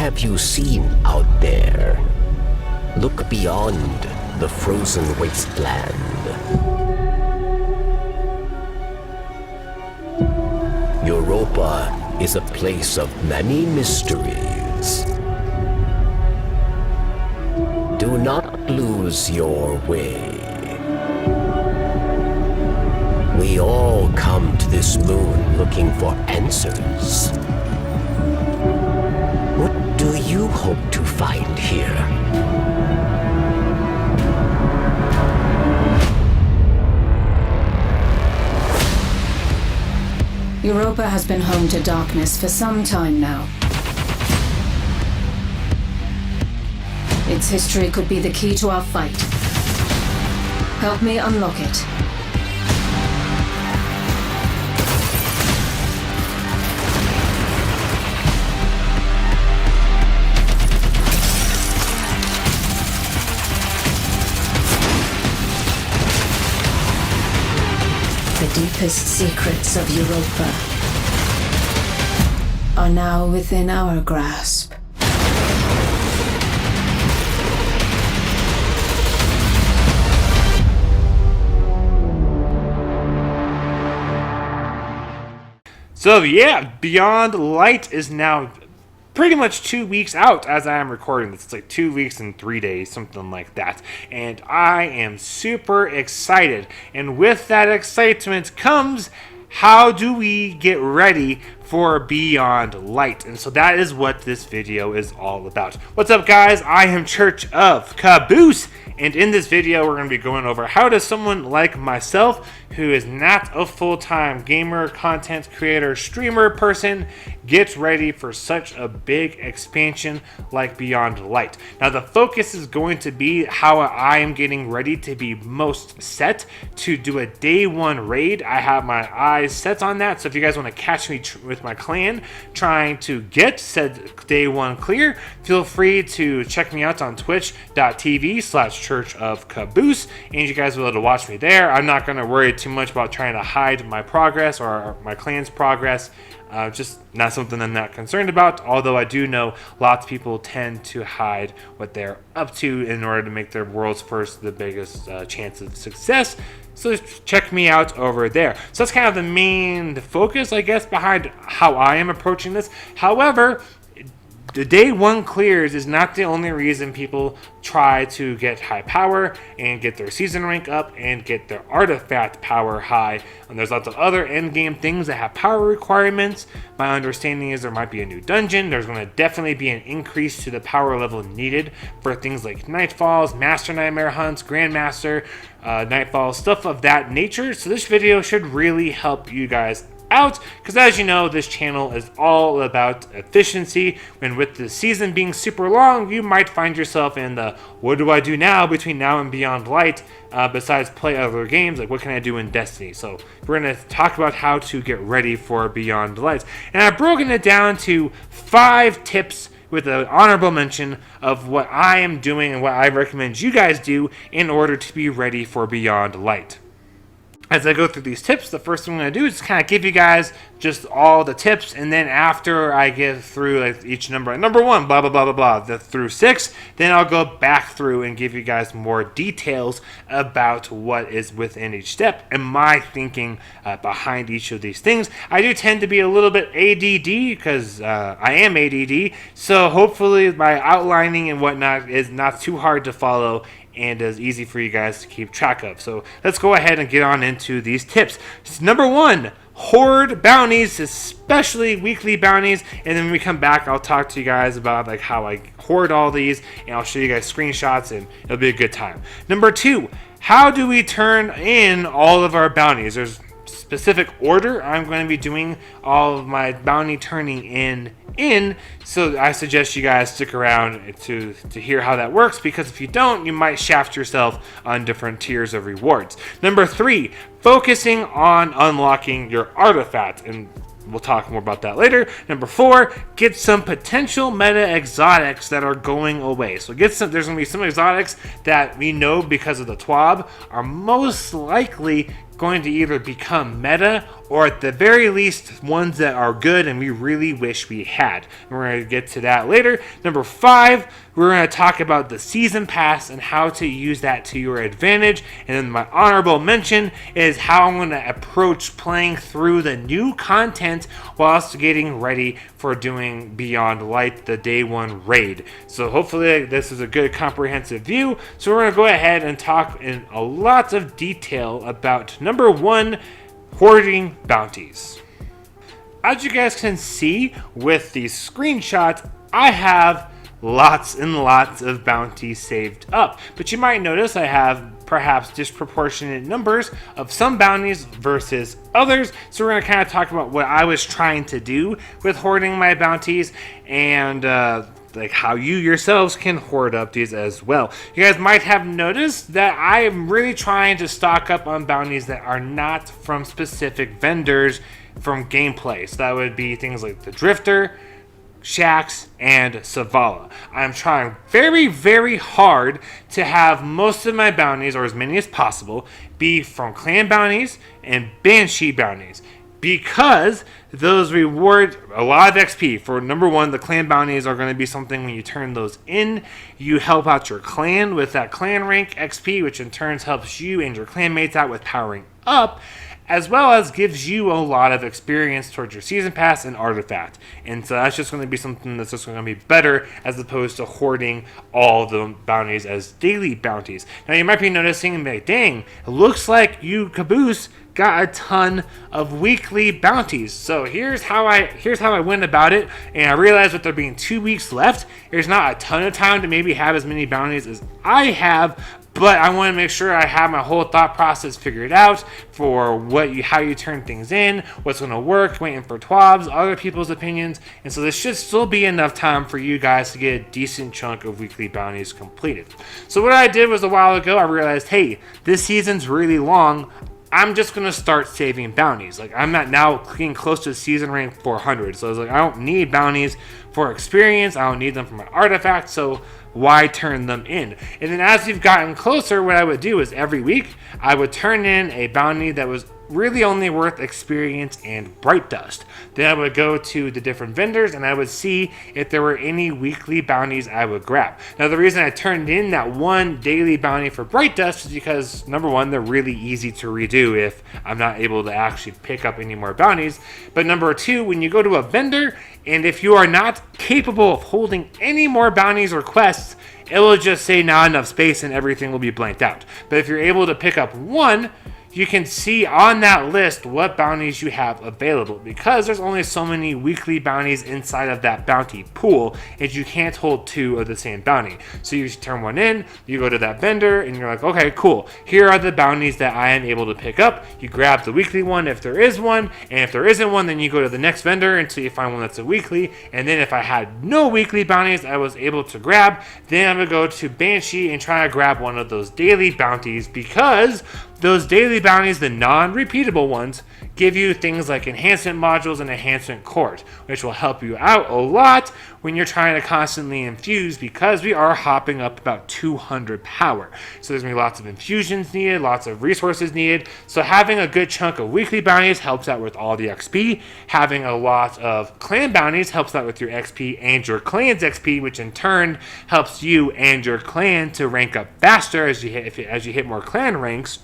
have you seen out there? Look beyond the frozen wasteland. Europa is a place of many mysteries. Do not lose your way. We all come to this moon looking for answers. What do you hope to find here? Europa has been home to darkness for some time now. Its history could be the key to our fight. Help me unlock it. The deepest secrets of Europa are now within our grasp. So yeah, Beyond Light is now pretty much 2 weeks out as I am recording this. It's like 2 weeks and 3 days, something like that. And I am super excited. And with that excitement comes, how do we get ready for Beyond Light? And so that is what this video is all about. What's up, guys? I am Church of Caboose. And in this video, we're going to be going over how does someone like myself, who is not a full-time gamer, content creator, streamer person, get ready for such a big expansion like Beyond Light. Now, the focus is going to be how I am getting ready to be most set to do a day one raid. I have my eyes set on that, so if you guys want to catch me with my clan trying to get said day one clear, feel free to check me out on twitch.tv/Church of Caboose, and you guys will be able to watch me there. I'm not going to worry too much about trying to hide my progress or my clan's progress. Just not something I'm not concerned about, although I do know lots of people tend to hide what they're up to in order to make their world's first the biggest chance of success. So just check me out over there. So that's kind of the main focus, I guess, behind how I am approaching this. However, the day one clears is not the only reason people try to get high power and get their season rank up and get their artifact power high. And there's lots of other end game things that have power requirements. My understanding is there might be a new dungeon. There's going to definitely be an increase to the power level needed for things like Nightfalls, Master Nightmare Hunts, Grandmaster, Nightfalls, stuff of that nature. So this video should really help you guys out, because as you know, this channel is all about efficiency, and with the season being super long, you might find yourself in the what do I do now between now and Beyond Light, besides play other games, like what can I do in Destiny. So we're going to talk about how to get ready for Beyond Light, and I've broken it down to 5 tips with an honorable mention of what I am doing and what I recommend you guys do in order to be ready for Beyond Light. As I go through these tips, the first thing I'm going to do is kind of give you guys just all the tips, and then after I get through like each number 1, blah, blah, blah, blah, blah, through 6, then I'll go back through and give you guys more details about what is within each step and my thinking behind each of these things. I do tend to be a little bit ADD because I am ADD, so hopefully my outlining and whatnot is not too hard to follow and is easy for you guys to keep track of. So let's go ahead and get on into these tips. Number 1, hoard bounties, especially weekly bounties, and then when we come back, I'll talk to you guys about like how I hoard all these, and I'll show you guys screenshots, and it'll be a good time. Number 2, how do we turn in all of our bounties? There's specific order I'm going to be doing all of my bounty turning in, so I suggest you guys stick around to hear how that works, because if you don't, you might shaft yourself on different tiers of rewards. Number 3, focusing on unlocking your artifact, and we'll talk more about that later. Number 4, get some potential meta exotics that are going away. So there's going to be some exotics that we know because of the TWAB are most likely going to either become meta or at the very least, ones that are good and we really wish we had. And we're going to get to that later. Number 5, we're going to talk about the Season Pass and how to use that to your advantage. And then my honorable mention is how I'm going to approach playing through the new content whilst getting ready for doing Beyond Light, the Day 1 raid. So hopefully this is a good comprehensive view. So we're going to go ahead and talk in a lot of detail about number 1, hoarding bounties. As you guys can see with these screenshots, I have lots and lots of bounties saved up. But you might notice I have perhaps disproportionate numbers of some bounties versus others. So we're going to kind of talk about what I was trying to do with hoarding my bounties and like how you yourselves can hoard up these as well. You guys might have noticed that I am really trying to stock up on bounties that are not from specific vendors from gameplay. So that would be things like the Drifter, Shaxx, and Zavala. I'm trying very, very hard to have most of my bounties, or as many as possible, be from clan bounties and Banshee bounties, because those reward a lot of XP. For number 1, the clan bounties are going to be something when you turn those in, you help out your clan with that clan rank XP, which in turn helps you and your clanmates out with powering up, as well as gives you a lot of experience towards your Season Pass and Artifact. And so that's just going to be something that's just going to be better as opposed to hoarding all the bounties as daily bounties. Now you might be noticing and be like, dang, it looks like you, Caboose, got a ton of weekly bounties. So here's how I went about it, and I realized with there being 2 weeks left, there's not a ton of time to maybe have as many bounties as I have, but I want to make sure I have my whole thought process figured out for how you turn things in, what's going to work, waiting for TWABs, other people's opinions, and so there should still be enough time for you guys to get a decent chunk of weekly bounties completed. So what I did was a while ago, I realized, hey, this season's really long. I'm just going to start saving bounties. Like, I'm not now getting close to season rank 400. So I was like, I don't need bounties for experience. I don't need them for my artifacts. So why turn them in? And then as you've gotten closer, what I would do is every week, I would turn in a bounty that was really only worth experience and bright dust. Then I would go to the different vendors and I would see if there were any weekly bounties I would grab. Now the reason I turned in that one daily bounty for bright dust is because number 1, they're really easy to redo if I'm not able to actually pick up any more bounties. But number 2, when you go to a vendor and if you are not capable of holding any more bounties or quests, it will just say not enough space and everything will be blanked out. But if you're able to pick up one, you can see on that list what bounties you have available, because there's only so many weekly bounties inside of that bounty pool, and you can't hold 2 of the same bounty. So you turn one in, you go to that vendor, and you're like, okay, cool. Here are the bounties that I am able to pick up. You grab the weekly one if there is one, and if there isn't one, then you go to the next vendor until you find one that's a weekly. And then if I had no weekly bounties I was able to grab, then I'm going to go to Banshee and try to grab one of those daily bounties, because those daily bounties, the non-repeatable ones, give you things like enhancement modules and enhancement cores, which will help you out a lot when you're trying to constantly infuse, because we are hopping up about 200 power. So there's going to be lots of infusions needed, lots of resources needed. So having a good chunk of weekly bounties helps out with all the XP. Having a lot of clan bounties helps out with your XP and your clan's XP, which in turn helps you and your clan to rank up faster as you hit more clan ranks.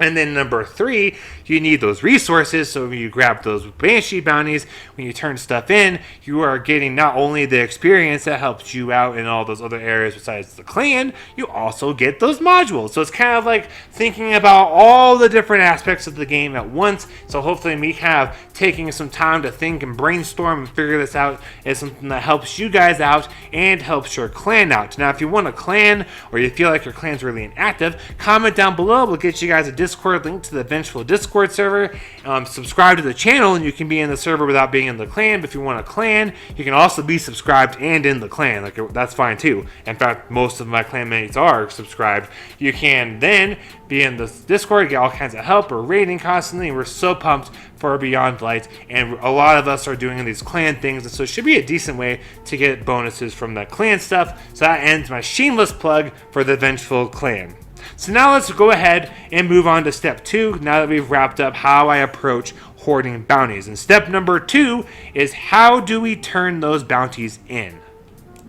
And then number 3, you need those resources. So when you grab those Banshee bounties, when you turn stuff in, you are getting not only the experience that helps you out in all those other areas besides the clan, you also get those modules. So it's kind of like thinking about all the different aspects of the game at once. So hopefully me kind of taking some time to think and brainstorm and figure this out is something that helps you guys out and helps your clan out. Now, if you want a clan or you feel like your clan's really inactive, comment down below. We'll get you guys a Discord link to the Vengeful Discord server. Subscribe to the channel and you can be in the server without being in the clan. But if you want a clan, you can also be subscribed and in the clan. Like, that's fine too. In fact, most of my clanmates are subscribed. You can then be in the Discord, get all kinds of help or raiding constantly. We're so pumped for Beyond Light, and a lot of us are doing these clan things, and so it should be a decent way to get bonuses from that clan stuff. So that ends my shameless plug for the Vengeful clan. So now let's go ahead and move on to step 2, now that we've wrapped up how I approach hoarding bounties. And step number 2 is how do we turn those bounties in?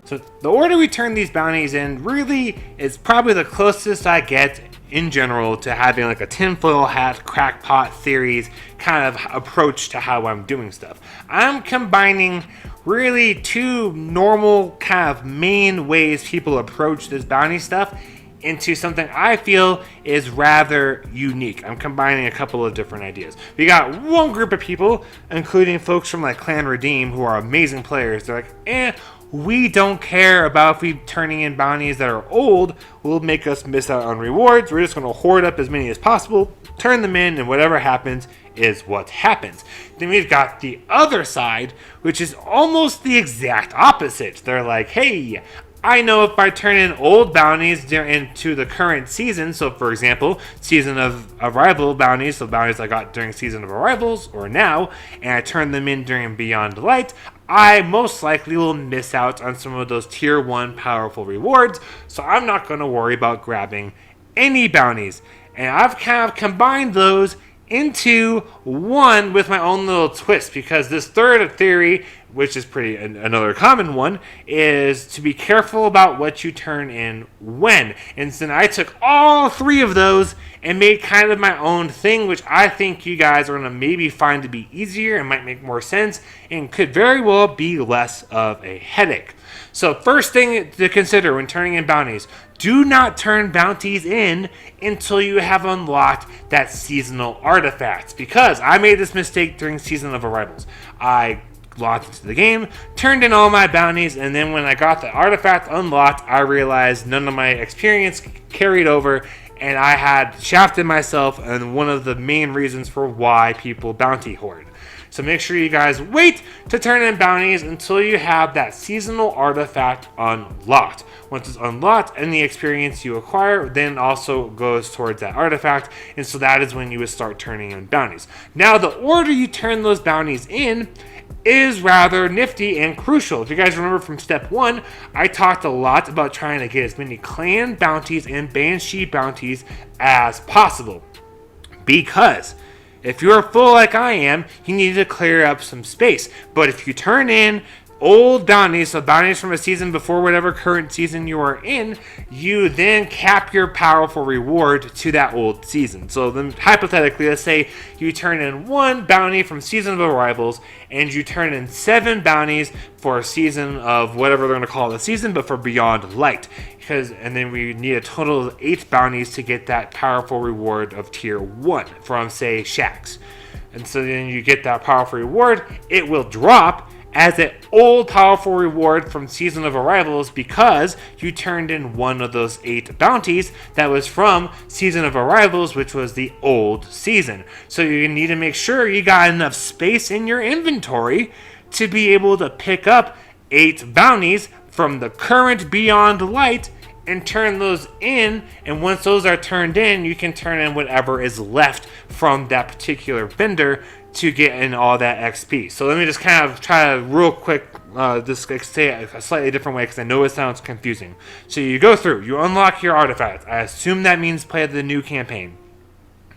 So the order we turn these bounties in really is probably the closest I get in general to having like a tinfoil hat, crackpot theories kind of approach to how I'm doing stuff. I'm combining really 2 normal kind of main ways people approach this bounty stuff into something I feel is rather unique. I'm combining a couple of different ideas. We got one group of people, including folks from like Clan Redeem, who are amazing players. They're like, we don't care about if we turning in bounties that are old will make us miss out on rewards. We're just going to hoard up as many as possible, turn them in, and whatever happens is what happens. Then we've got the other side, which is almost the exact opposite. They're like, hey, I know if I turn in old bounties into the current season, so for example, Season of Arrival bounties, so bounties I got during Season of Arrivals or now, and I turn them in during Beyond Light, I most likely will miss out on some of those tier 1 powerful rewards, so I'm not going to worry about grabbing any bounties. And I've kind of combined those into one with my own little twist, because this third theory, which is pretty another common one, is to be careful about what you turn in when. And so I took all 3 of those and made kind of my own thing, which I think you guys are going to maybe find to be easier and might make more sense and could very well be less of a headache. So first thing to consider when turning in bounties, do not turn bounties in until you have unlocked that seasonal artifacts, because I made this mistake during Season of Arrivals. I logged into the game, turned in all my bounties, and then when I got the artifact unlocked, I realized none of my experience carried over, and I had shafted myself, and one of the main reasons for why people bounty hoard. So make sure you guys wait to turn in bounties until you have that seasonal artifact unlocked. Once it's unlocked, any experience you acquire then also goes towards that artifact, and so that is when you would start turning in bounties. Now, the order you turn those bounties in is rather nifty and crucial. If you guys remember from step 1, I talked a lot about trying to get as many clan bounties and banshee bounties as possible, because if you're full like I am, you need to clear up some space. But if you turn in old bounties, so bounties from a season before whatever current season you are in, you then cap your powerful reward to that old season. So then hypothetically, let's say you turn in 1 bounty from Season of Arrivals, and you turn in 7 bounties for a season of whatever they're going to call the season, but for Beyond Light. And then we need a total of 8 bounties to get that powerful reward of tier 1 from, say, Shaxx. And so then you get that powerful reward, it will drop as an old powerful reward from Season of Arrivals, because you turned in 1 of those 8 bounties that was from Season of Arrivals, which was the old season. So you need to make sure you got enough space in your inventory to be able to pick up 8 bounties from the current Beyond Light and turn those in, and once those are turned in, you can turn in whatever is left from that particular vendor to get in all that XP. So let me just kind of try to real quick just say it a slightly different way, because I know it sounds confusing. So you go through, you unlock your artifacts. I assume that means play the new campaign.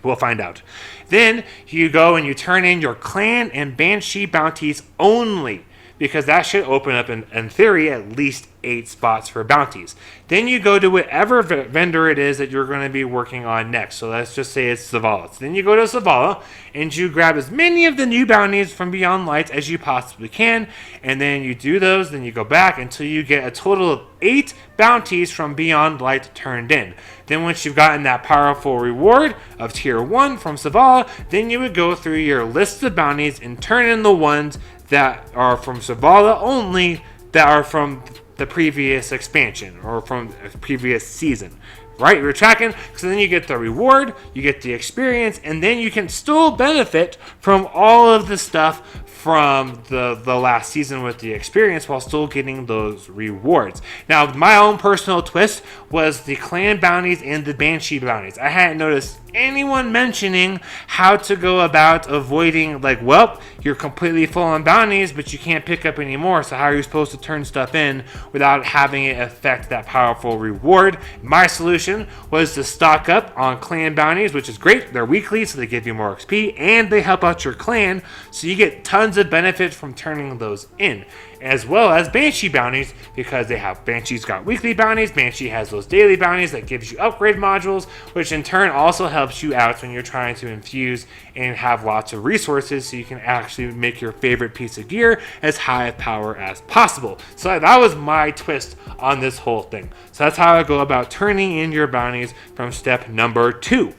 We'll find out. Then you go and you turn in your clan and banshee bounties only, because that should open up, in theory, at least 8 spots for bounties. Then you go to whatever vendor it is that you're going to be working on next. So let's just say it's Zavala. So then you go to Zavala and you grab as many of the new bounties from Beyond Light as you possibly can, and then you do those, then you go back until you get a total of 8 bounties from Beyond Light turned in. Then once you've gotten that powerful reward of tier 1 from Zavala, then you would go through your list of bounties and turn in the ones that are from Zavala only, that are from the previous expansion or from the previous season. Right? You're tracking, so then you get the reward, you get the experience, and then you can still benefit from all of the stuff from the last season with the experience while still getting those rewards. Now, my own personal twist was the clan bounties and the banshee bounties. I hadn't noticed anyone mentioning how to go about avoiding, like, well, you're completely full on bounties, but you can't pick up any more, so how are you supposed to turn stuff in without having it affect that powerful reward? My solution was to stock up on clan bounties, which is great. They're weekly, so they give you more XP, and they help out your clan, so you get tons of benefit from turning those in. As well as Banshee bounties, because they have Banshee's got weekly bounties, Banshee has those daily bounties that gives you upgrade modules, which in turn also helps you out when you're trying to infuse and have lots of resources so you can actually make your favorite piece of gear as high of power as possible. So that was my twist on this whole thing. So that's how I go about turning in your bounties from step number 2.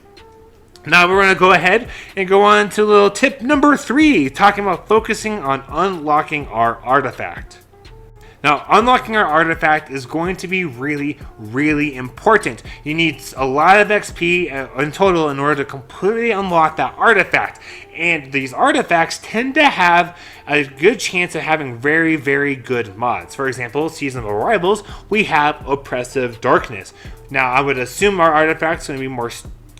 Now we're going to go ahead and go on to little tip number 3, talking about focusing on unlocking our artifact. Now, unlocking our artifact is going to be really, really important. You need a lot of XP in total in order to completely unlock that artifact. And these artifacts tend to have a good chance of having very, very good mods. For example, Season of Arrivals, we have Oppressive Darkness. Now, I would assume our artifact's going to be more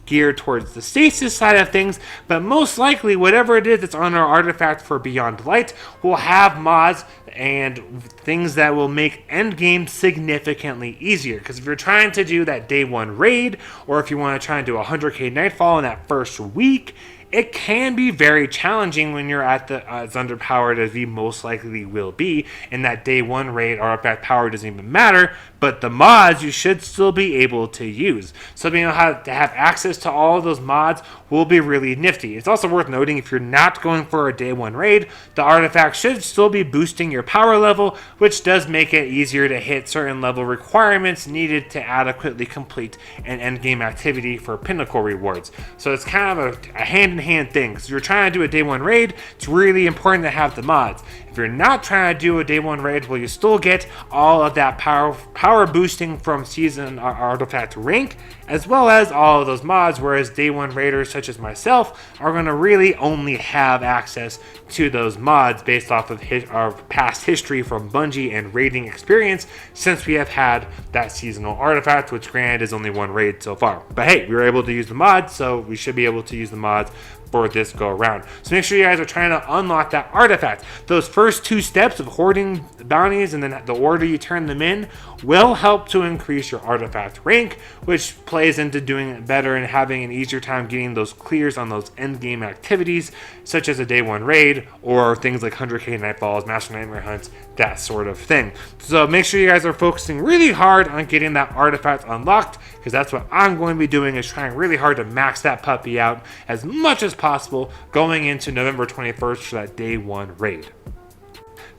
geared towards the stasis side of things, but most likely whatever it is that's on our artifact for Beyond Light will have mods and things that will make endgame significantly easier. Because if you're trying to do that day 1 raid, or if you want to try and do 100k Nightfall in that first week, it can be very challenging when you're at the as underpowered as we most likely will be. In that day 1 raid, artifact power doesn't even matter, but the mods you should still be able to use. So being able to have access to all of those mods will be really nifty. It's also worth noting, if you're not going for a day 1 raid, the artifact should still be boosting your power level, which does make it easier to hit certain level requirements needed to adequately complete an endgame activity for pinnacle rewards. So it's kind of a hand-in-hand thing. Because if you're trying to do a day 1 raid, it's really important to have the mods. If you're not trying to do a day 1 raid, well, you still get all of that power boosting from season artifact rank, as well as all of those mods, whereas day 1 raiders such as myself are going to really only have access to those mods based off of our past history from Bungie and raiding experience, since we have had that seasonal artifact, which granted is only 1 raid so far. But hey, we were able to use the mods, so we should be able to use the mods for this go around. So make sure you guys are trying to unlock that artifact. Those first 2 steps of hoarding bounties and then the order you turn them in will help to increase your artifact rank, which plays into doing it better and having an easier time getting those clears on those endgame activities, such as a day 1 raid or things like 100k Nightfalls, Master Nightmare Hunts, that sort of thing. So make sure you guys are focusing really hard on getting that artifact unlocked, because that's what I'm going to be doing, is trying really hard to max that puppy out as much as possible going into November 21st for that day 1 raid.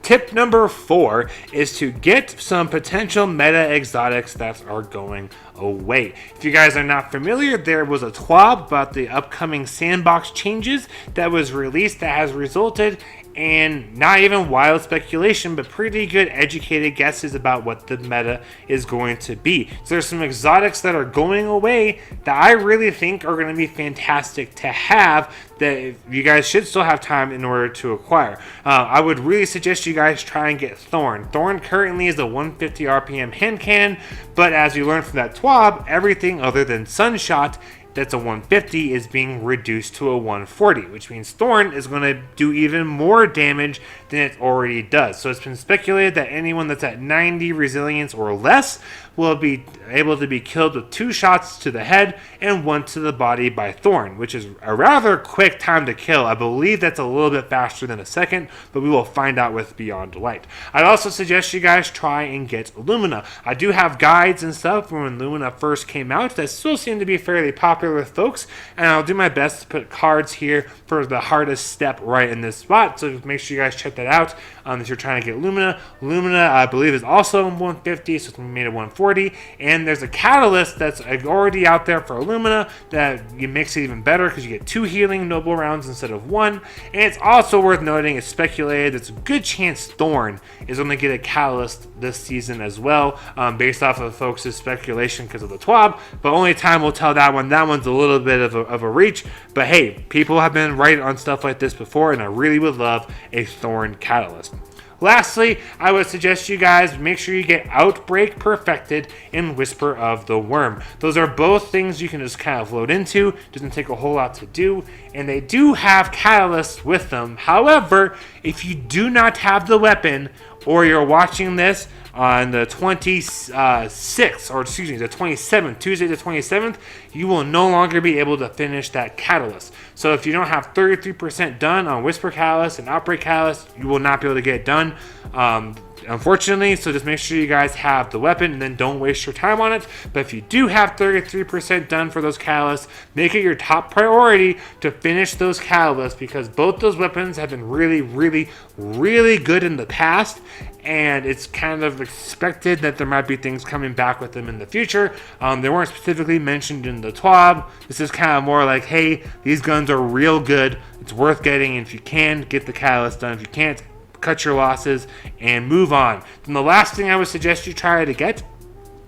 Tip number 4 is to get some potential meta exotics that are going away. If you guys are not familiar, there was a TWAB about the upcoming sandbox changes that was released that has resulted in not even wild speculation, but pretty good educated guesses about what the meta is going to be. So there's some exotics that are going away that I really think are going to be fantastic to have, that you guys should still have time in order to acquire. I would really suggest you guys try and get Thorn. Thorn currently is a 150 RPM hand cannon, but as you learned from that TWAB, everything other than Sunshot that's a 150 is being reduced to a 140, which means Thorn is going to do even more damage than it already does. So it's been speculated that anyone that's at 90 resilience or less will be able to be killed with 2 shots to the head and 1 to the body by Thorn, which is a rather quick time to kill. I believe that's a little bit faster than a second, but we will find out with Beyond Light. I'd also suggest you guys try and get Lumina. I do have guides and stuff from when Lumina first came out that still seem to be fairly popular with folks, and I'll do my best to put cards here for the hardest step right in this spot, so make sure you guys check that out if you're trying to get Lumina. Lumina, I believe, is also 150, so it's made a 140, and there's a catalyst that's already out there for Lumina that makes it even better because you get 2 healing noble rounds instead of 1, and it's also worth noting, it's speculated there's a good chance Thorn is going to get a catalyst this season as well, based off of folks' speculation because of the TWAB, but only time will tell that one. That one's one's a little bit of a reach, but hey, people have been right on stuff like this before, and I really would love a Thorn Catalyst. Lastly, I would suggest you guys make sure you get Outbreak perfected and Whisper of the Worm. Those are both things you can just kind of load into. Doesn't take a whole lot to do, and they do have catalysts with them. However, if you do not have the weapon, or you're watching this on the 26th, or excuse me, the 27th, Tuesday the 27th, you will no longer be able to finish that catalyst. So if you don't have 33% done on Whisper Catalyst and Outbreak Catalyst, you will not be able to get it done. Unfortunately, so just make sure you guys have the weapon and then don't waste your time on it. But if you do have 33% done for those catalysts, make it your top priority to finish those catalysts, because both those weapons have been really, really, really good in the past, and it's kind of expected that there might be things coming back with them in the future. They weren't specifically mentioned in the TWAB. This is kind of more like, hey, these guns are real good. It's worth getting, and if you can, get the catalyst done. If you can't, cut your losses and move on. Then the last thing I would suggest you try to get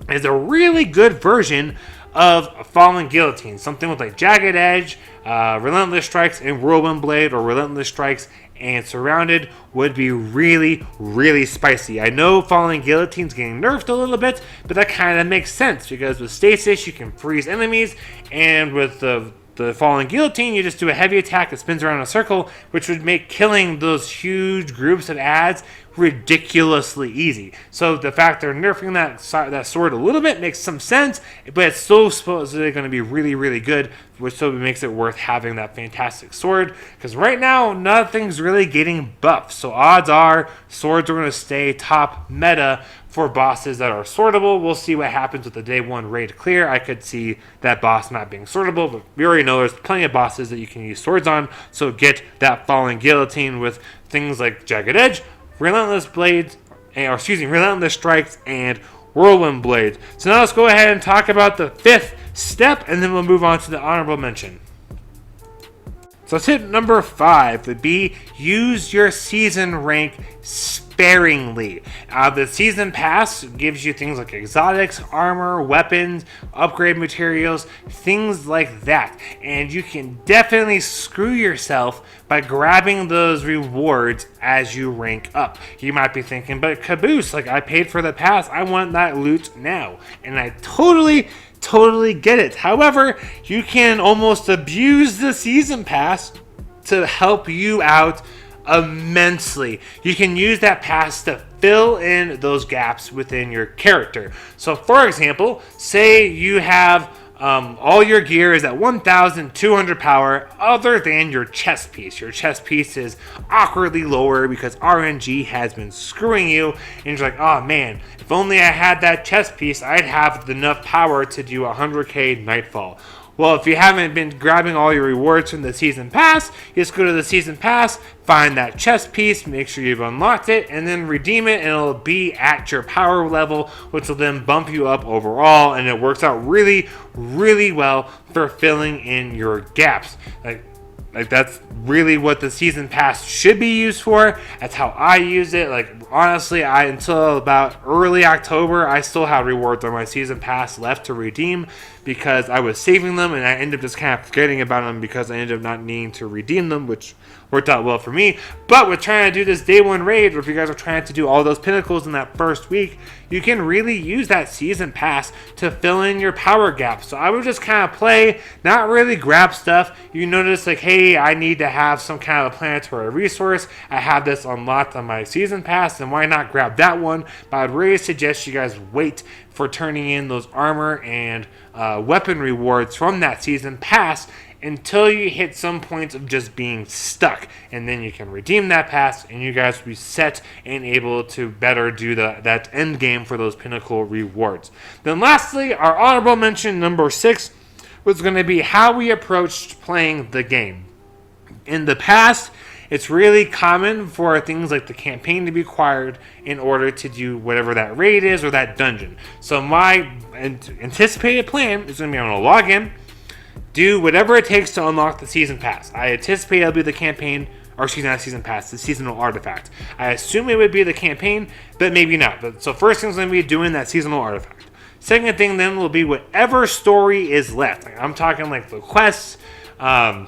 is a really good version of Fallen Guillotine. Something with like Jagged Edge, Relentless Strikes, and Whirlwind Blade, or Relentless Strikes and Surrounded would be really, really spicy. I know Fallen Guillotine's getting nerfed a little bit, but that kind of makes sense, because with Stasis you can freeze enemies, and with the Fallen Guillotine, you just do a heavy attack that spins around in a circle, which would make killing those huge groups of adds ridiculously easy. So the fact they're nerfing that sword a little bit makes some sense, but it's still supposedly going to be really, really good, which so makes it worth having that fantastic sword, because right now nothing's really getting buffed. So odds are swords are going to stay top meta for bosses that are sortable. We'll see what happens with the day one raid clear. I could see that boss not being sortable, but we already know there's plenty of bosses that you can use swords on, so get that Fallen Guillotine with things like Jagged Edge, Relentless Strikes, and Whirlwind Blades. So now let's go ahead and talk about the fifth step, and then we'll move on to the honorable mention. So tip number 5 would be use your season rank sparingly. The season pass gives you things like exotics, armor, weapons, upgrade materials, things like that. And you can definitely screw yourself by grabbing those rewards as you rank up. You might be thinking, but Caboose, like, I paid for the pass, I want that loot now. And I totally get it. However, you can almost abuse the season pass to help you out immensely. You can use that pass to fill in those gaps within your character. So for example, say you have all your gear is at 1,200 power other than your chest piece. Your chest piece is awkwardly lower because RNG has been screwing you, and you're like, oh man, if only I had that chest piece, I'd have enough power to do 100k Nightfall. Well, if you haven't been grabbing all your rewards from the Season Pass, you just go to the Season Pass, find that chest piece, make sure you've unlocked it, and then redeem it, and it'll be at your power level, which will then bump you up overall, and it works out really, really well for filling in your gaps. Like that's really what the season pass should be used for. That's how I use it. Like honestly, until about early October, I still had rewards on my season pass left to redeem because I was saving them, and I ended up just kind of forgetting about them because I ended up not needing to redeem them, which worked out well for me. But with trying to do this day one raid, or if you guys are trying to do all those pinnacles in that first week, you can really use that season pass to fill in your power gap. So I would just kind of play, not really grab stuff. You notice like, hey, I need to have some kind of a planetary resource. I have this unlocked on my season pass, and why not grab that one? But I'd really suggest you guys wait for turning in those armor and weapon rewards from that season pass until you hit some points of just being stuck, and then you can redeem that pass, and you guys will be set and able to better do that end game for those pinnacle rewards. Then lastly, our honorable mention number 6 was going to be how we approached playing the game. In the past, it's really common for things like the campaign to be acquired in order to do whatever that raid is or that dungeon. So my anticipated plan is going to be I'm going to log in, do whatever it takes to unlock the season pass. I anticipate it'll be the campaign, or excuse me, not season pass, the seasonal artifact. I assume it would be the campaign, but maybe not. So first thing's going to be doing that seasonal artifact. Second thing then will be whatever story is left. Like, I'm talking like the quests,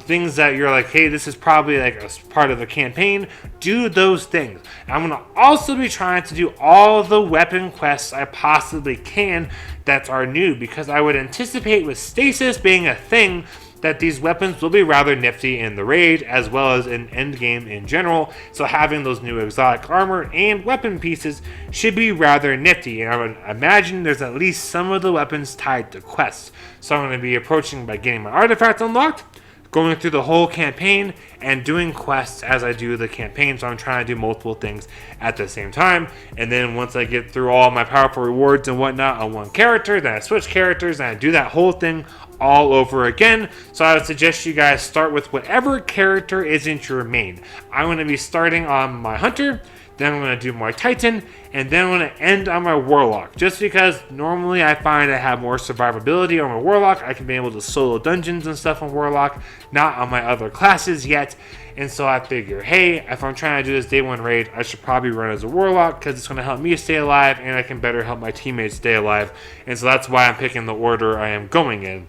things that you're like, hey, this is probably like a part of the campaign. Do those things. And I'm going to also be trying to do all the weapon quests I possibly can that are new, because I would anticipate with stasis being a thing that these weapons will be rather nifty in the raid as well as in endgame in general. So having those new exotic armor and weapon pieces should be rather nifty, and I would imagine there's at least some of the weapons tied to quests. So I'm going to be approaching by getting my artifact unlocked, going through the whole campaign, and doing quests as I do the campaign. So I'm trying to do multiple things at the same time. And then once I get through all my powerful rewards and whatnot on one character, then I switch characters and I do that whole thing all over again. So I would suggest you guys start with whatever character isn't your main. I'm going to be starting on my hunter, then I'm going to do my titan, and then I'm going to end on my warlock. Just because normally I find I have more survivability on my warlock. I can be able to solo dungeons and stuff on warlock, not on my other classes yet. And so I figure, hey, if I'm trying to do this day one raid, I should probably run as a warlock because it's going to help me stay alive and I can better help my teammates stay alive. And so that's why I'm picking the order I am going in.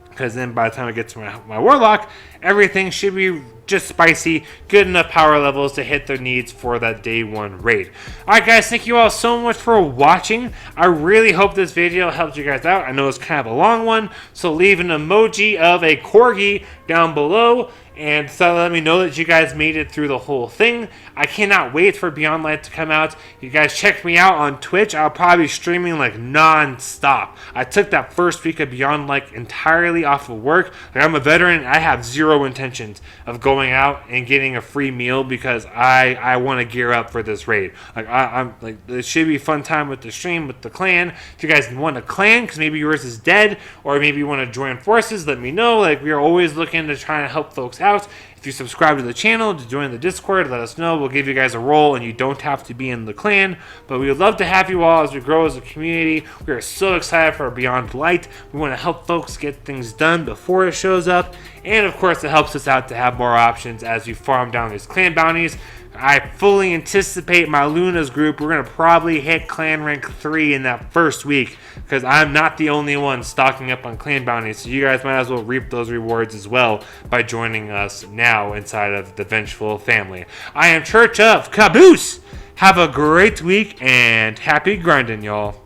Because then by the time I get to my warlock, everything should be just spicy, good enough power levels to hit their needs for that day one raid. Alright guys, thank you all so much for watching. I really hope this video helped you guys out. I know it's kind of a long one, so leave an emoji of a corgi down below, and so let me know that you guys made it through the whole thing. I cannot wait for Beyond Light to come out. You guys check me out on Twitch. I'll probably be streaming like non-stop. I took that first week of Beyond Light entirely off of work. Like, I'm a veteran. I have zero intentions of going out and getting a free meal because I want to gear up for this raid. Like I'm like, it should be a fun time with the stream, with the clan. If you guys want a clan, because maybe yours is dead, or maybe you want to join forces, let me know. Like, we are always looking to try and help folks out. If you subscribe to the channel, to join the Discord, let us know. We'll give you guys a role, and you don't have to be in the clan. But we would love to have you all as we grow as a community. We are so excited for Beyond Light. We want to help folks get things done before it shows up. And of course, it helps us out to have more options as we farm down these clan bounties. I fully anticipate my Luna's group, we're going to probably hit clan rank 3 in that first week, because I'm not the only one stocking up on clan bounties, so you guys might as well reap those rewards as well by joining us now inside of the Vengeful family. I am Church of Caboose. Have a great week and happy grinding, y'all.